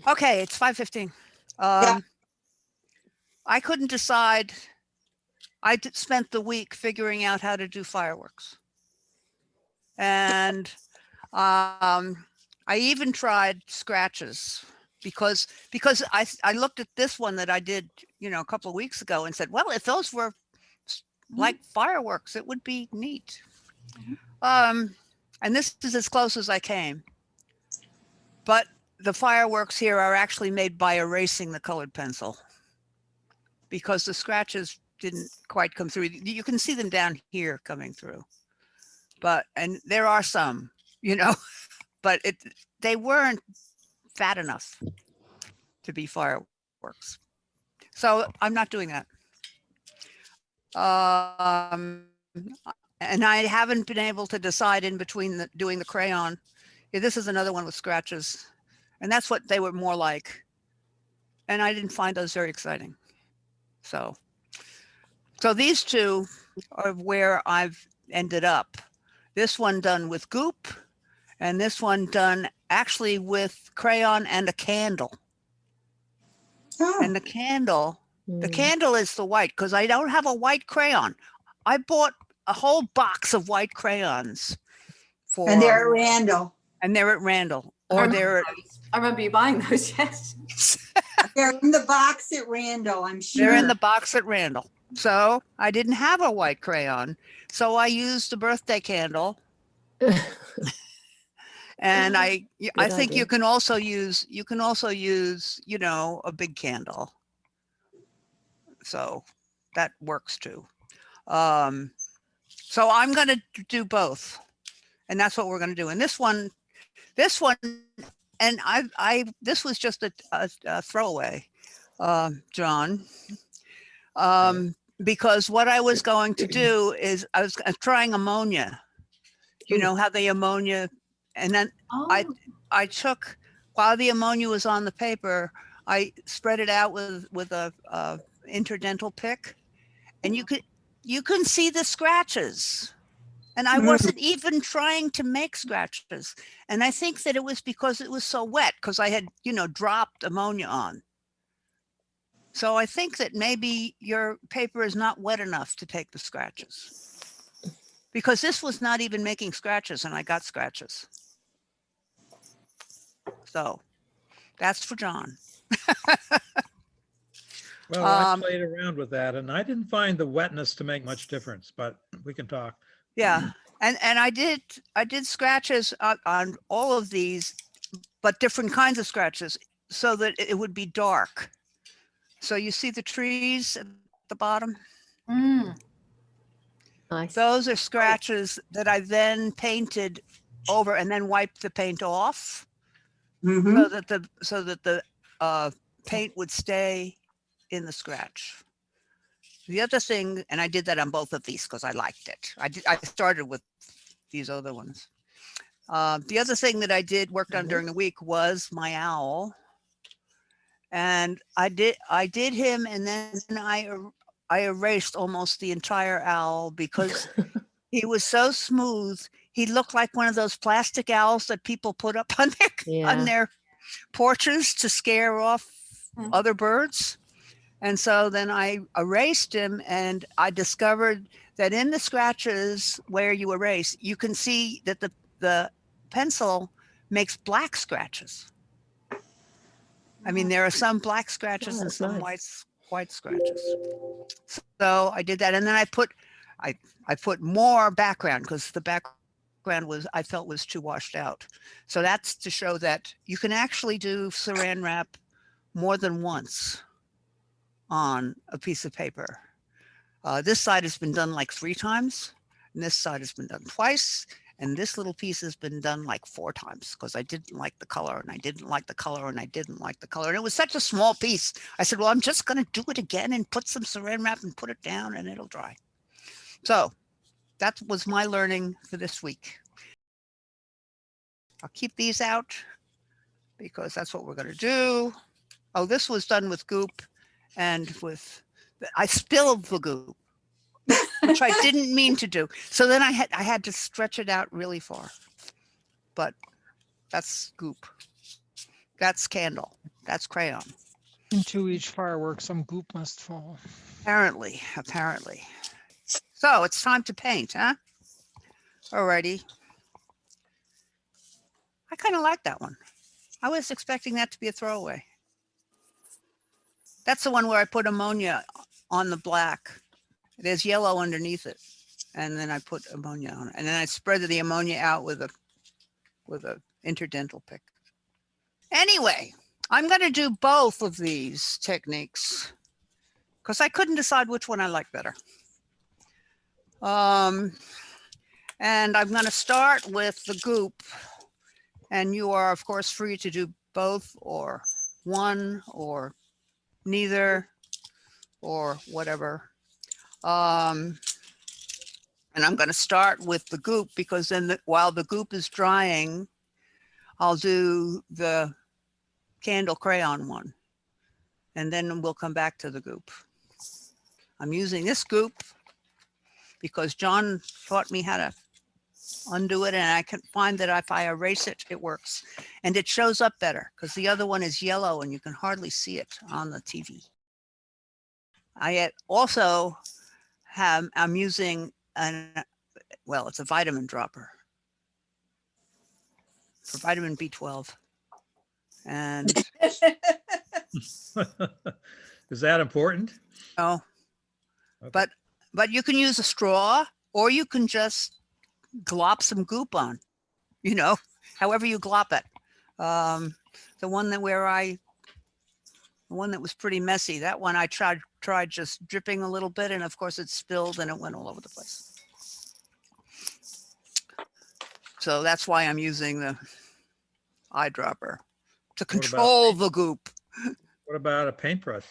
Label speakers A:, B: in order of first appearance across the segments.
A: Okay, it's 5:15.
B: Yeah.
A: I couldn't decide. Spent the week figuring out how to do fireworks. And I even tried scratches because I looked at this one that I did, a couple of weeks ago and said, well, if those were like fireworks, it would be neat. And this is as close as I came. But the fireworks here are actually made by erasing the colored pencil because the scratches didn't quite come through. You can see them down here coming through. And there are some, but they weren't fat enough to be fireworks. So I'm not doing that. And I haven't been able to decide in between doing the crayon. Yeah, this is another one with scratches. And that's what they were more like. And I didn't find those very exciting. So these two are where I've ended up. This one done with goop, and this one done actually with crayon and a candle. And the candle is the white because I don't have a white crayon. I bought a whole box of white crayons
B: And they're at Randall.
A: Or they're
C: I remember you buying those, yes.
B: They're in the box at Randall, I'm sure.
A: They're in the box at Randall. So I didn't have a white crayon. So I used a birthday candle. And I think you can also use, a big candle. So that works too. So I'm going to do both. And that's what we're going to do. And this one, and this was just a throwaway, John, because what I was going to do is I was trying ammonia. You know how the ammonia, and then I took, while the ammonia was on the paper, I spread it out with a interdental pick, and you can see the scratches. And I wasn't even trying to make scratches. And I think that it was because it was so wet, because I had, dropped ammonia on. So I think that maybe your paper is not wet enough to take the scratches. Because this was not even making scratches, and I got scratches. So that's for John.
D: Well, I played around with that, and I didn't find the wetness to make much difference, but we can talk.
A: Yeah. And I did scratches on all of these, but different kinds of scratches so that it would be dark. So you see the trees at the bottom?
C: Nice.
A: Those are scratches that I then painted over and then wiped the paint off so that the paint would stay in the scratch. The other thing, and I did that on both of these because I liked it. I started with these other ones. The other thing that I worked on during the week was my owl. And I did him, and then I erased almost the entire owl because he was so smooth. He looked like one of those plastic owls that people put up on their porches to scare off other birds. And so then I erased him, and I discovered that in the scratches where you erase, you can see that the pencil makes black scratches. I mean, there are some black scratches and some white scratches. So I did that, and then I put more background because the background I felt was too washed out. So that's to show that you can actually do saran wrap more than once on a piece of paper. This side has been done like 3 times, and this side has been done twice, and this little piece has been done like 4 times because I didn't like the color, and I didn't like the color, and I didn't like the color. And it was such a small piece. I said, well, I'm just going to do it again and put some saran wrap and put it down, and it'll dry. So that was my learning for this week. I'll keep these out because that's what we're going to do. Oh, this was done with goop and I spilled the goop, which I didn't mean to do. So then I had to stretch it out really far. But that's goop. That's candle. That's crayon.
E: Into each firework, some goop must fall.
A: Apparently. So it's time to paint, huh? Alrighty. I kind of like that one. I was expecting that to be a throwaway. That's the one where I put ammonia on the black. There's yellow underneath it. And then I put ammonia on it. And then I spread the ammonia out with a interdental pick. Anyway, I'm going to do both of these techniques because I couldn't decide which one I like better. And I'm going to start with the goop. And you are, of course, free to do both or one or neither or whatever. And I'm going to start with the goop because then while the goop is drying, I'll do the candle crayon one. And then we'll come back to the goop. I'm using this goop because John taught me how to undo it, and I can find that if I erase it, it works. And it shows up better because the other one is yellow and you can hardly see it on the TV. I also I'm using it's a vitamin dropper for vitamin B12. And
D: Is that important?
A: oh,
D: Okay.
A: but you can use a straw or you can just glop some goop on, however you glop it. The one that was pretty messy, that one I tried just dripping a little bit, and of course it spilled and it went all over the place. So that's why I'm using the eyedropper to control the goop.
D: What about a paintbrush?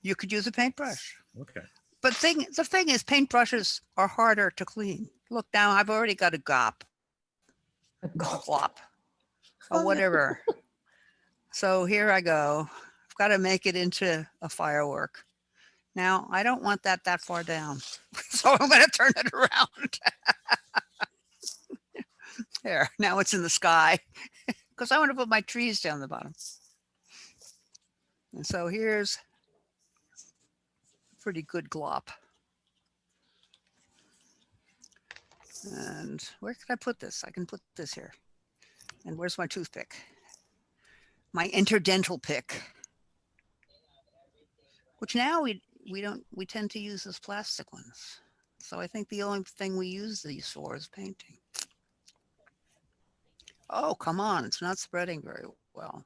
A: You could use a paintbrush.
D: Okay.
A: But the thing is, paintbrushes are harder to clean. Look, now I've already got a glop or whatever. So here I go. I've got to make it into a firework. Now, I don't want that far down. So I'm going to turn it around. There, now it's in the sky because I want to put my trees down the bottom. And so here's a pretty good glop. And where can I put this? I can put this here. And where's my toothpick? My interdental pick. Which now we tend to use as plastic ones. So I think the only thing we use these for is painting. Oh, come on, it's not spreading very well.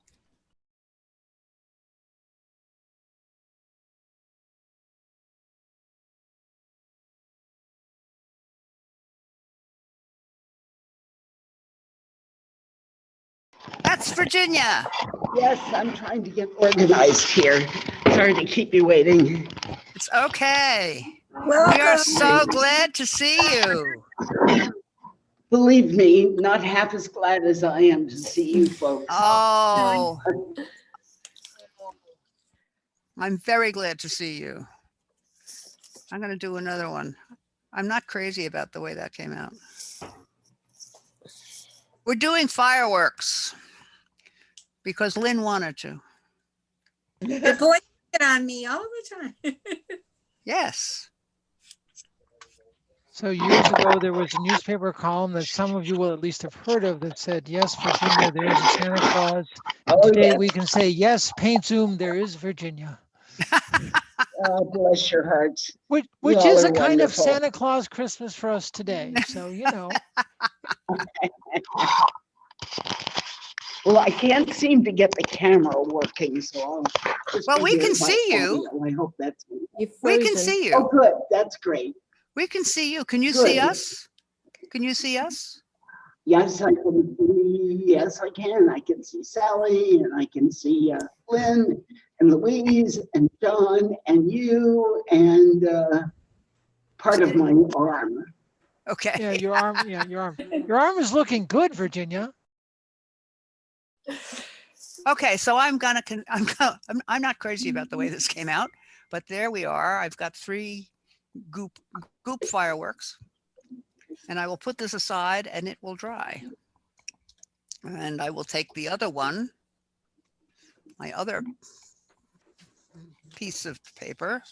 A: That's Virginia.
F: Yes, I'm trying to get organized here. Sorry to keep you waiting.
A: It's okay. We
B: Welcome.
A: are so glad to see you.
F: Believe me, not half as glad as I am to see you folks.
A: Oh, I'm very glad to see you. I'm going to do another one. I'm not crazy about the way that came out. We're doing fireworks because Lynn wanted to.
B: They're blaming it on me all the time.
A: Yes.
E: So years ago, there was a newspaper column that some of you will at least have heard of that said, yes, Virginia, there is a Santa Claus. And
F: Oh,
E: today
F: yes.
E: we can say, yes, paint zoom, there is Virginia.
F: Oh, bless your hearts.
E: Which
F: all
E: is
F: are
E: a kind of
F: wonderful.
E: Santa Claus Christmas for us today. So,
F: Well, I can't seem to get the camera working, so I'll just
A: Well, we
F: figure
A: can
F: it my
A: see you.
F: audio. I hope that's good.
A: We can see
F: Oh,
A: you.
F: good. That's great.
A: We can see you. Can you see
F: Good.
A: us? Can you see us?
F: Yes, I can. Yes, I can. I can see Sally, and I can see Lynn, and Louise, and John, and you, and part of my arm.
A: Okay.
E: yeah, your arm. Your arm is looking good, Virginia.
A: Okay, so I'm not crazy about the way this came out, but there we are. I've got 3 goop fireworks, and I will put this aside and it will dry. And I will take the other one my other piece of paper,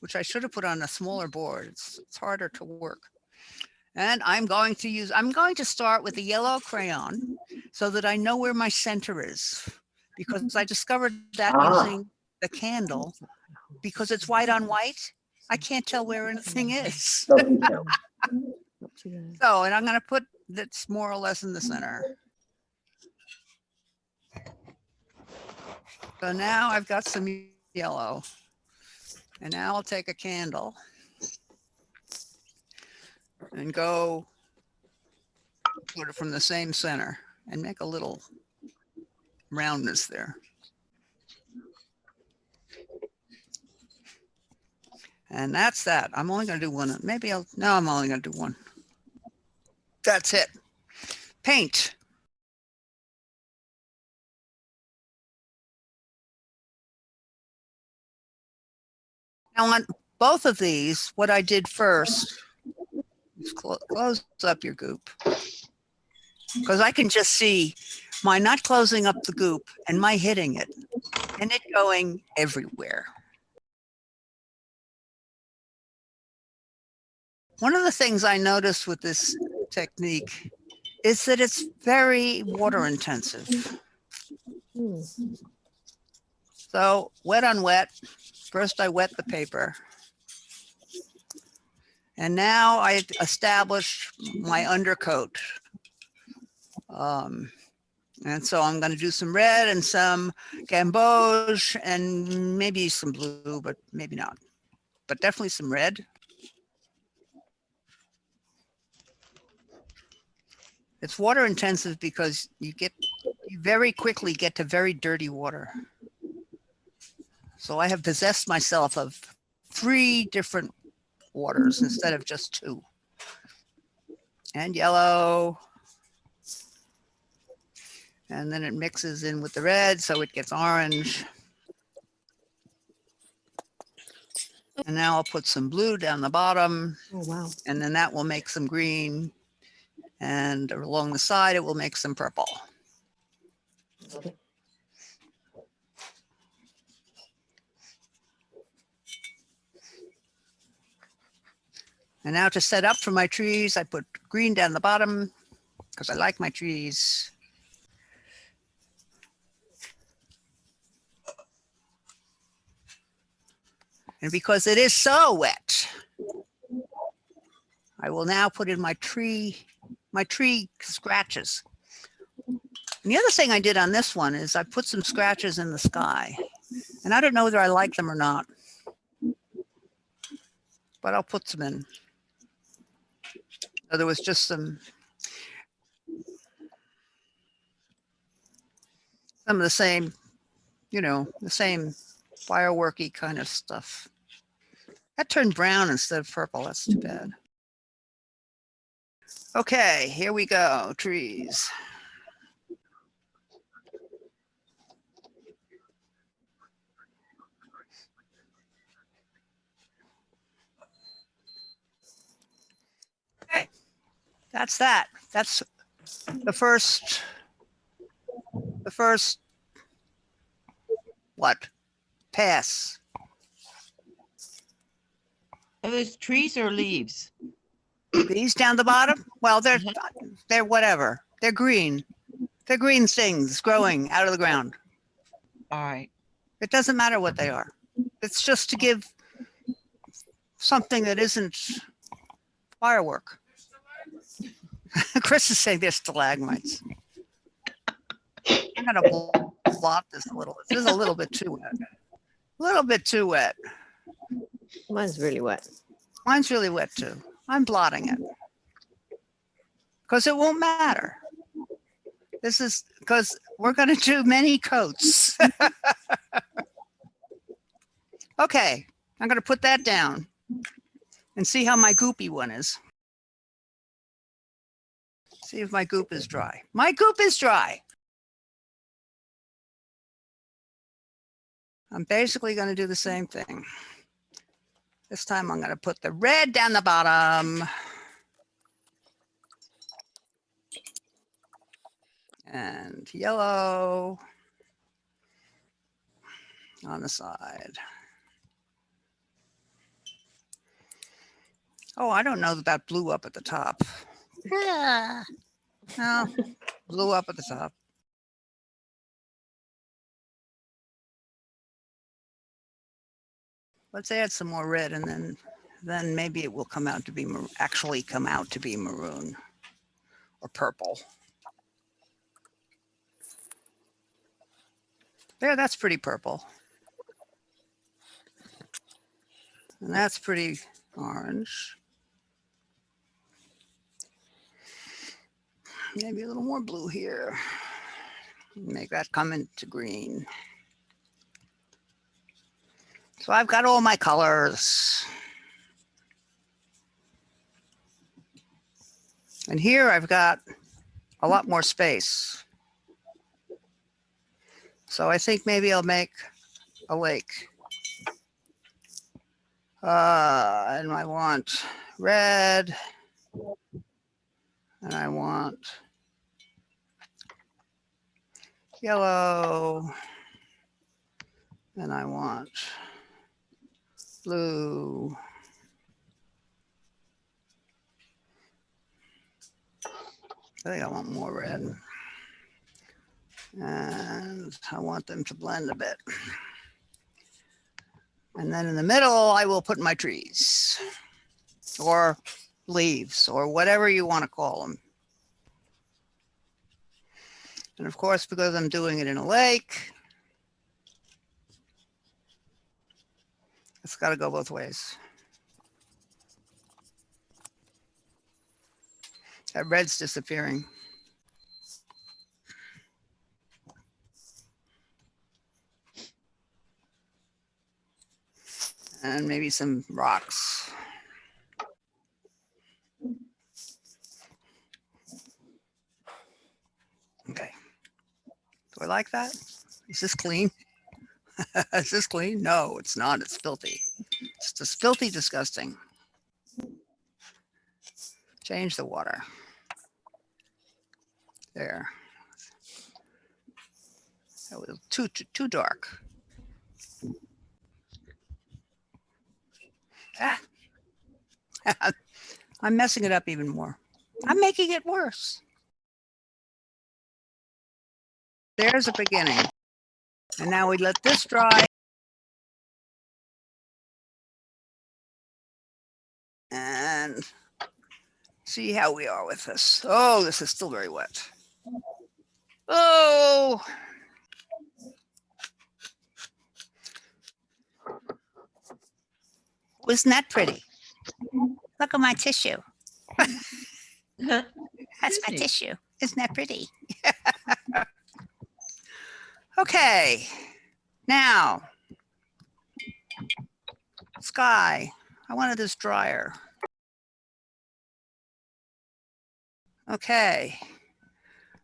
A: which I should have put on a smaller board. It's harder to work. And I'm going to start with a yellow crayon so that I know where my center is, because I discovered that using the candle, because it's white on white, I can't tell where anything is. So, and I'm going to put that's more or less in the center. So now I've got some yellow, and now I'll take a candle and go put it from the same center and make a little roundness there. And that's that. I'm only going to do one. Maybe I'm only going to do one. That's it. Paint. Now on both of these, what I did first is close up your goop, because I can just see my not closing up the goop and my hitting it and it going everywhere. One of the things I noticed with this technique is that it's very water intensive. So wet on wet, first I wet the paper. And now I established my undercoat. And so I'm going to do some red and some gamboge and maybe some blue, but maybe not, but definitely some red. It's water intensive because you very quickly get to very dirty water. So I have possessed myself of 3 different waters instead of just 2. And yellow. And then it mixes in with the red, so it gets orange. And now I'll put some blue down the bottom.
C: Oh, wow.
A: And then that will make some green. And along the side, it will make some purple. And now to set up for my trees, I put green down the bottom because I like my trees. And because it is so wet, I will now put in my tree scratches. And the other thing I did on this one is I put some scratches in the sky. And I don't know whether I like them or not, but I'll put some in. So there was just some of the same, the same fireworky kind of stuff. That turned brown instead of purple. That's too bad. Okay, here we go. Trees. Okay, that's that. That's the first what? Pass.
G: Are those trees or leaves?
A: These down the bottom? Well, they're whatever. They're green. They're green things growing out of the ground.
G: All right.
A: It doesn't matter what they are. It's just to give something that isn't firework. Chris is saying they're stalagmites. I'm gonna blot this a little. This is a little bit too wet. A little bit too wet.
C: Mine's really wet.
A: Mine's really wet too. I'm blotting it because it won't matter. This is because we're going to do many coats. Okay, I'm going to put that down and see how my goopy one is. See if my goop is dry. My goop is dry. I'm basically going to do the same thing. This time I'm going to put the red down the bottom. And yellow. on the side. Oh, I don't know about blue up at the top. Yeah. No, blue up at the top. Let's add some more red, and then maybe it will come out to be actually come out to be maroon or purple. There, that's pretty purple. And that's pretty orange. Maybe a little more blue here. Make that come into green. So I've got all my colors. And here I've got a lot more space. So I think maybe I'll make a lake. And I want red. And I want yellow. And I want blue. I think I want more red. And I want them to blend a bit. And then in the middle, I will put my trees or leaves or whatever you want to call them. And of course, because I'm doing it in a lake, it's got to go both ways. That red's disappearing. And maybe some rocks. Okay. Do I like that? Is this clean? Is this clean? No, it's not. It's filthy. It's just filthy, disgusting. Change the water. There. That was too dark. Ah. I'm messing it up even more. I'm making it worse. There's a beginning. And now we let this dry. And see how we are with this. Oh, this is still very wet. Oh. Isn't that pretty? Look at my tissue. That's my
G: Disney.
A: tissue. Isn't that pretty? Okay. Now, sky. I wanted this drier. Okay.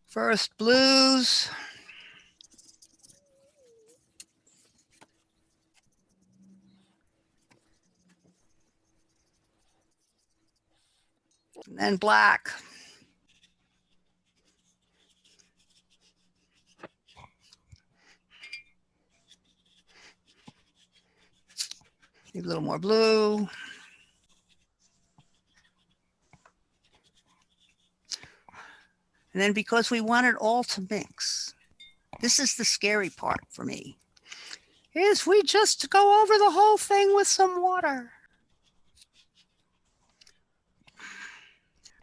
A: First blues. And then black. Maybe a little more blue. And then because we want it all to mix, this is the scary part for me, is we just go over the whole thing with some water.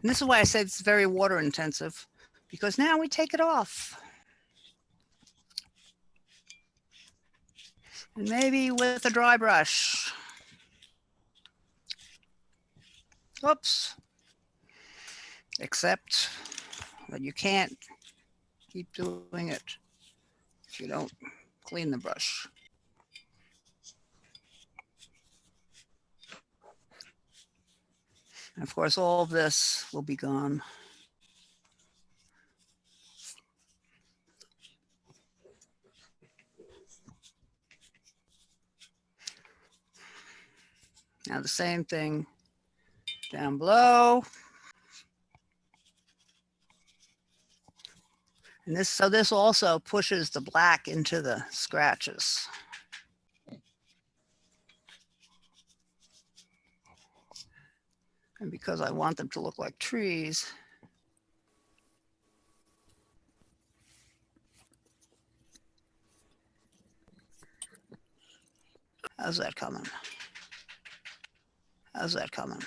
A: And this is why I said it's very water intensive, because now we take it off. And maybe with a dry brush. Oops. Except that you can't keep doing it if you don't clean the brush. And of course, all of this will be gone. Now the same thing down below. And this, so this also pushes the black into the scratches. And because I want them to look like trees. How's that coming? How's that coming?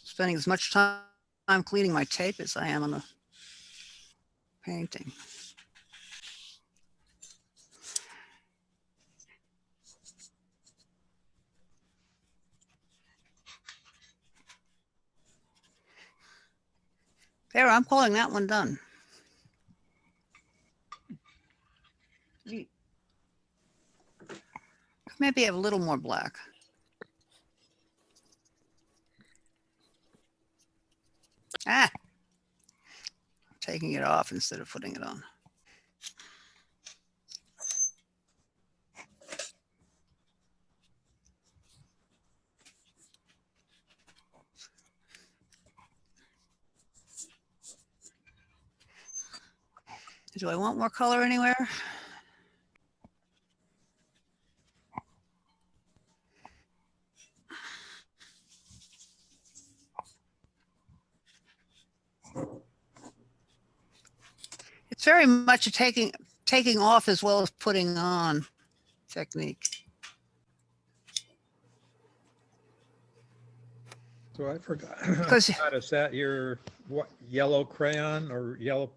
A: Spending as much time cleaning my tape as I am on the painting. There, I'm calling that one done. Maybe have a little more black. Ah, taking it off instead of putting it on. Do I want more color anywhere? It's very much a taking off as well as putting on technique.
D: So I forgot.
A: Because-
D: Is that your what, yellow crayon or yellow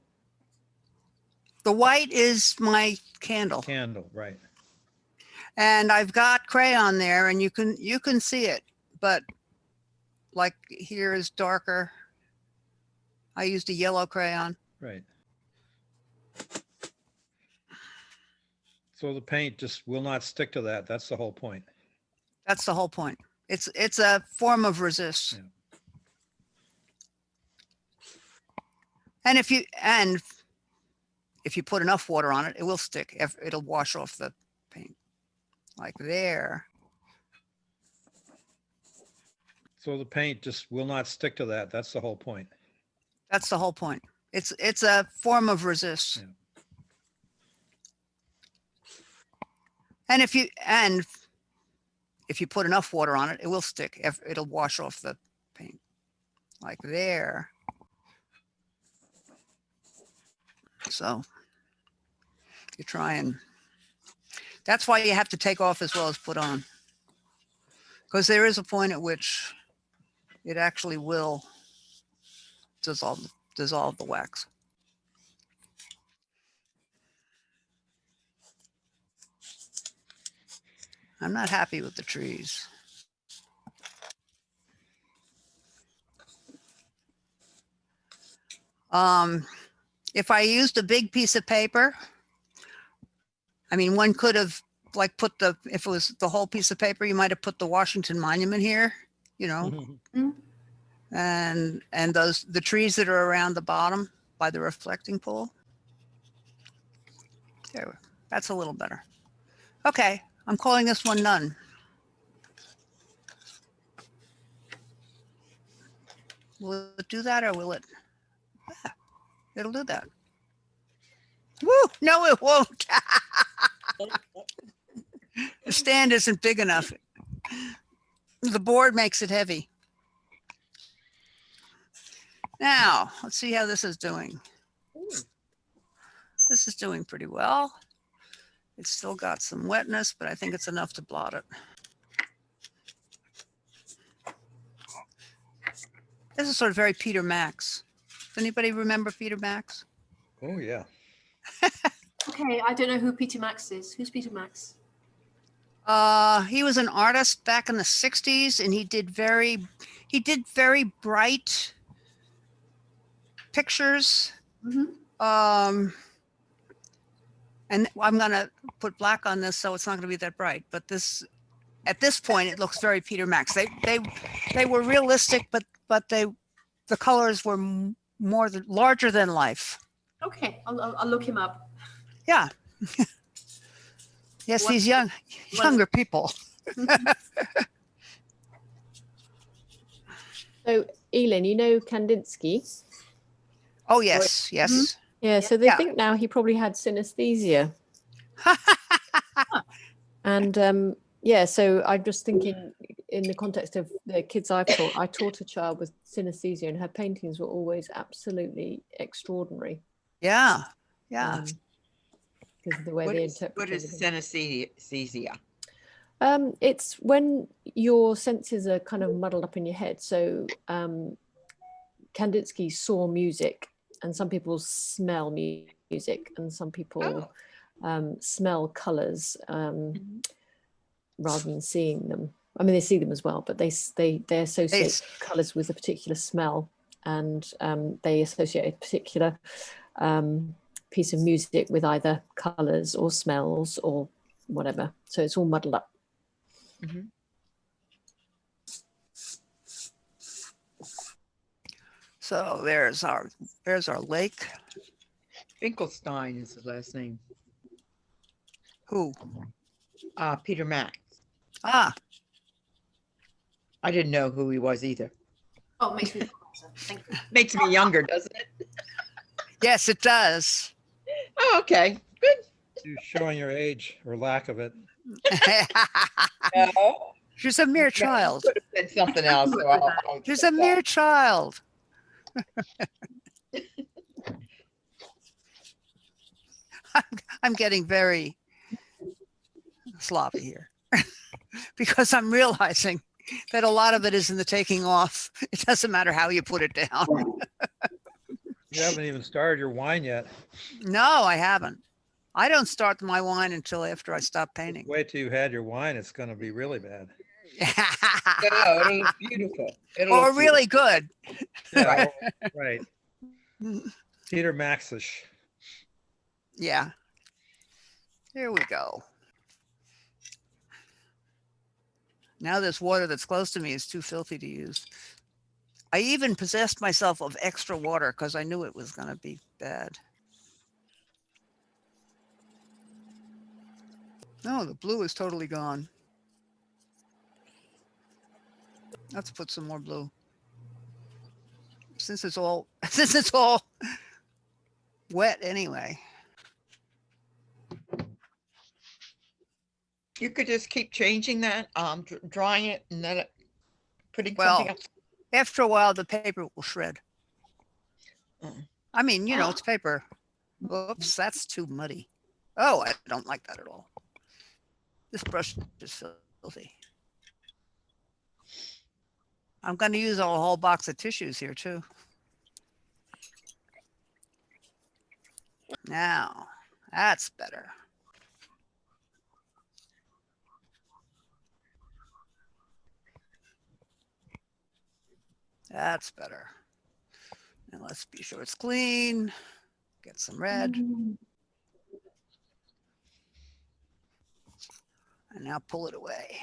A: The white is my candle,
D: candle? Right.
A: and I've got crayon there, and you can see it, but like here is darker. I used a yellow crayon.
D: Right. So the paint just will not stick to that. That's the whole point.
A: That's the whole point. It's a form of resist.
D: Yeah.
A: And if you put enough water on it, it will stick. It'll wash off the paint, like there.
D: So the paint just will not stick to that. That's the whole point.
A: That's the whole point. It's a form of resist.
D: Yeah.
A: And if you put enough water on it, it will stick. It'll wash off the paint, like there. So you try and, that's why you have to take off as well as put on, because there is a point at which it actually will dissolve the wax. I'm not happy with the trees. If I used a big piece of paper, I mean, one could have like put if it was the whole piece of paper, you might have put the Washington Monument here, you know, and the trees that are around the bottom by the reflecting pool. There, that's a little better. Okay, I'm calling this one done. Will it do that, or will it? Yeah, it'll do that. Woo! No, it won't. The stand isn't big enough. The board makes it heavy. Now, let's see how this is doing. This is doing pretty well. It's still got some wetness, but I think it's enough to blot it. This is sort of very Peter Max. Does anybody remember Peter Max?
D: Oh, yeah.
H: Okay, I don't know who Peter Max is. Who's Peter Max?
A: He was an artist back in the 60s, and he did very bright pictures.
H: Mhm.
A: And I'm gonna put black on this, so it's not gonna be that bright. But this, at this point, it looks very Peter Max. They were realistic, but the colors were larger than life.
H: Okay, I'll look him up.
A: Yeah. Yes,
H: What-
A: these younger people.
C: So, Elin, you know Kandinsky?
A: Oh yes, yes.
C: Yeah, so they
A: Yeah.
C: think now he probably had synesthesia. And yeah, so I'm just thinking in the context of the kids I've taught, I taught a child with synesthesia and her paintings were always absolutely extraordinary.
A: Yeah, yeah.
C: Because of the way
G: What
C: they
G: is,
C: interpret
G: what is synesthesia?
C: It's when your senses are kind of muddled up in your head. So Kandinsky saw music, and some people smell music, and some people smell colors rather than seeing them. I mean, they see them as well, but they associate colors with a particular smell, and they associate a particular piece of music with either colors or smells or whatever. So it's all muddled up.
G: Mhm.
A: So there's our lake.
G: Finkelstein is his last name.
A: Who?
G: Peter Max.
A: Ah,
G: I didn't know who he was either.
H: Oh, it makes me feel better. Thank you.
G: Makes me younger, doesn't it?
A: yes, it does.
G: Oh, okay, good.
D: You're showing your age or lack of it.
G: No,
A: She's a mere child.
G: could have said something else. So I'll
A: She's a
G: accept that.
A: mere child. I'm getting very sloppy here because I'm realizing that a lot of it is in the taking off. It doesn't matter how you put it down.
D: You haven't even started your wine yet.
A: No, I haven't. I don't start my wine until after I stop painting.
D: Wait till you've had your wine. It's going to be really bad.
G: No, it'll look beautiful. It'll
A: Or
G: look
A: really good.
D: Yeah, right. Peter Maxish.
A: Yeah. Here we go. Now this water that's close to me is too filthy to use. I even possessed myself of extra water because I knew it was going to be bad. No, the blue is totally gone. Let's put some more blue. Since it's all wet anyway.
G: You could just keep changing that, drawing it and then putting
A: Well,
G: something else.
A: after a while, the paper will shred.
G: Mm.
A: I mean, you know, it's paper. Oops, that's too muddy. Oh, I don't like that at all. This brush is filthy. I'm going to use a whole box of tissues here too. Now, that's better. That's better. And let's be sure it's clean. Get some red. And now pull it away.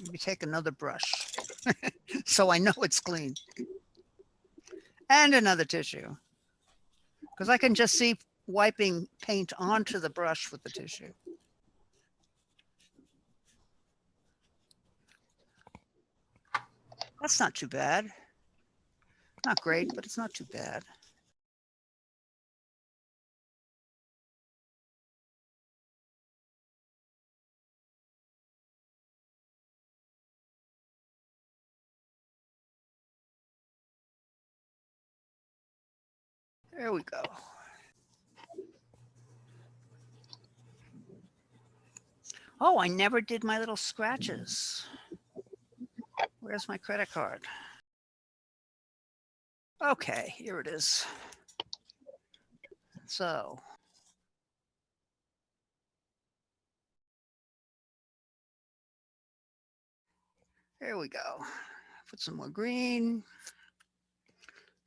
A: Maybe take another brush so I know it's clean. And another tissue. Because I can just see wiping paint onto the brush with the tissue. That's not too bad. Not great, but it's not too bad. There we go. Oh, I never did my little scratches. Where's my credit card? Okay, here it is. So. There we go. Put some more green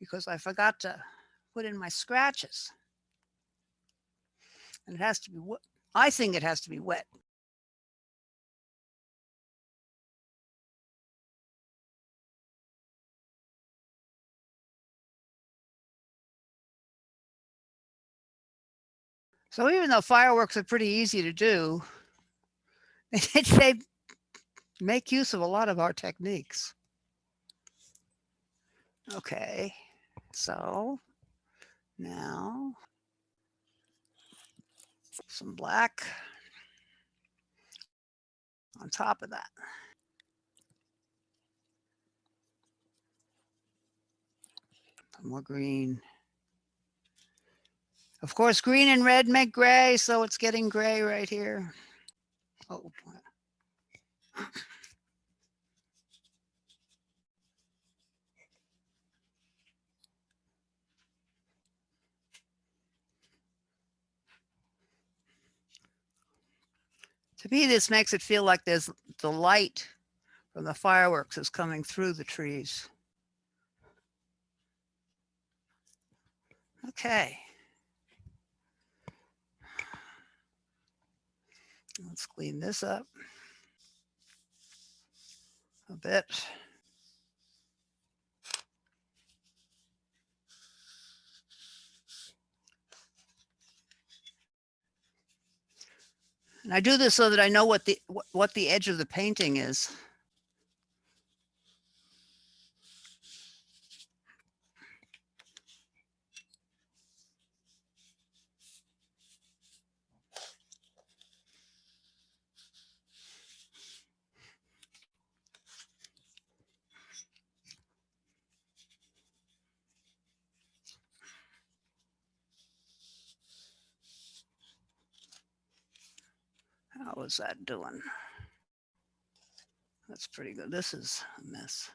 A: because I forgot to put in my scratches. And it has to be, I think it has to be wet. So even though fireworks are pretty easy to do, they make use of a lot of our techniques. Okay, so now some black on top of that. Some more green. Of course, green and red make gray, so it's getting gray right here. Oh. To me, this makes it feel like there's the light from the fireworks is coming through the trees. Okay. Let's clean this up a bit. And I do this so that I know what the edge of the painting is. How was that doing? That's pretty good. This is a mess.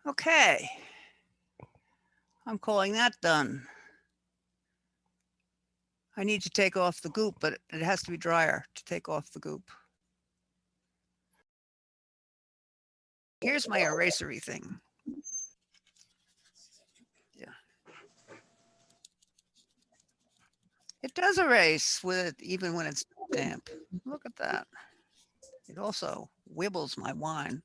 A: Okay. I'm calling that done. I need to take off the goop, but it has to be drier to take off the goop. Here's my erasery thing. Yeah. It does erase with even when it's damp. Look at that. It also wibbles my wine.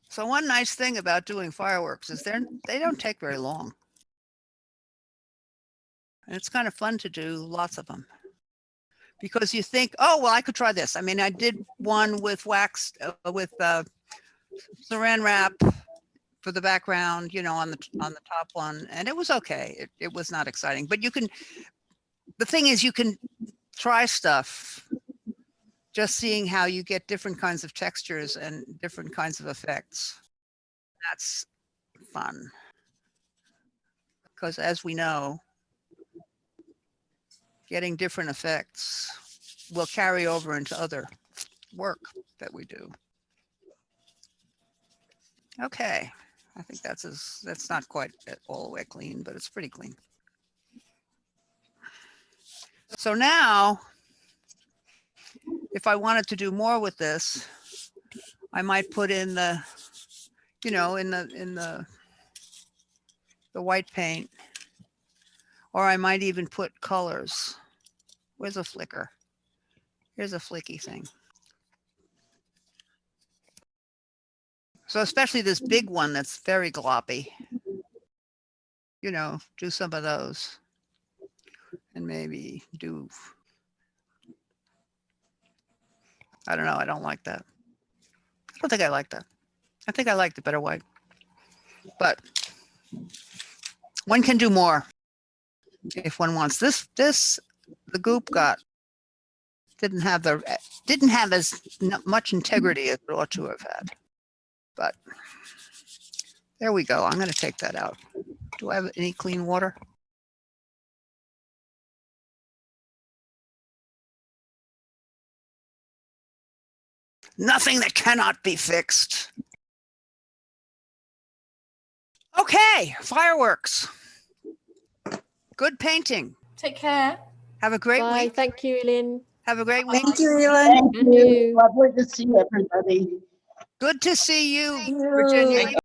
A: So one nice thing about doing fireworks is they don't take very long. And it's kind of fun to do lots of them. Because you think, oh, well, I could try this. I mean, I did one with wax, with saran wrap for the background, you know, on the top one, and it was okay. It was not exciting, but you can, the thing is you can try stuff, just seeing how you get different kinds of textures and different kinds of effects. That's fun. Because as we know, getting different effects will carry over into other work that we do. Okay, I think that's not quite all the way clean, but it's pretty clean. So now, if I wanted to do more with this, I might put in the, you know, in the white paint, or I might even put colors. Where's a flicker? Here's a flicky thing. So especially this big one that's very gloppy, you know, do some of those. and maybe do, I don't know. I don't like that. I don't think I like that. I think I like the better white, but one can do more if one wants. The goop didn't have as much integrity as it ought to have had, but there we go. I'm going to take that out. Do I have any clean water? Nothing that cannot be fixed. Okay, fireworks. Good painting.
H: Take care.
A: Have a great
C: Bye.
A: week.
C: Thank you, Lynn.
A: Have a great week.
B: Thank you, Ellen.
F: Thank
C: And
F: you.
C: you.
F: Lovely to see everybody.
A: Good to see you,
H: Thank you.
A: Virginia.